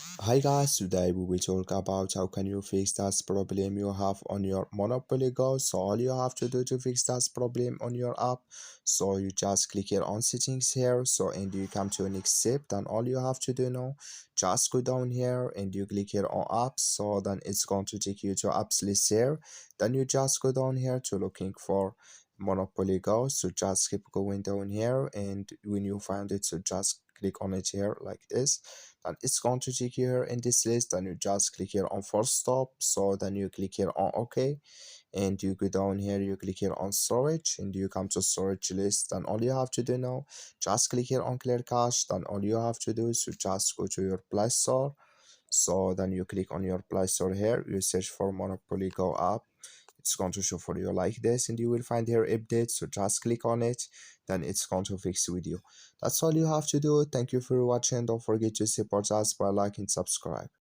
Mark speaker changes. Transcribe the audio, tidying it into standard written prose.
Speaker 1: Hi guys, today we will talk about how can you fix that problem you have on your Monopoly Go. So all you have to do to fix that problem on your app, so you just click here on settings here, so and you come to next step. Then all you have to do now, just go down here and you click here on apps, so then it's going to take you to apps list here. Then you just go down here to looking for Monopoly Go, so just keep going down here, and when you find it, so just click on it here like this. Then it's going to take you here in this list. Then you just click here on force stop, so then you click here on OK, and you go down here, you click here on storage, and you come to storage list. Then all you have to do now, just click here on clear cache. Then all you have to do is to just go to your Play Store, so then you click on your Play Store here, you search for Monopoly Go app. It's going to show for you like this, and you will find here update, so just click on it. Then it's going to fix with you. That's all you have to do. Thank you for watching. Don't forget to support us by liking, subscribe.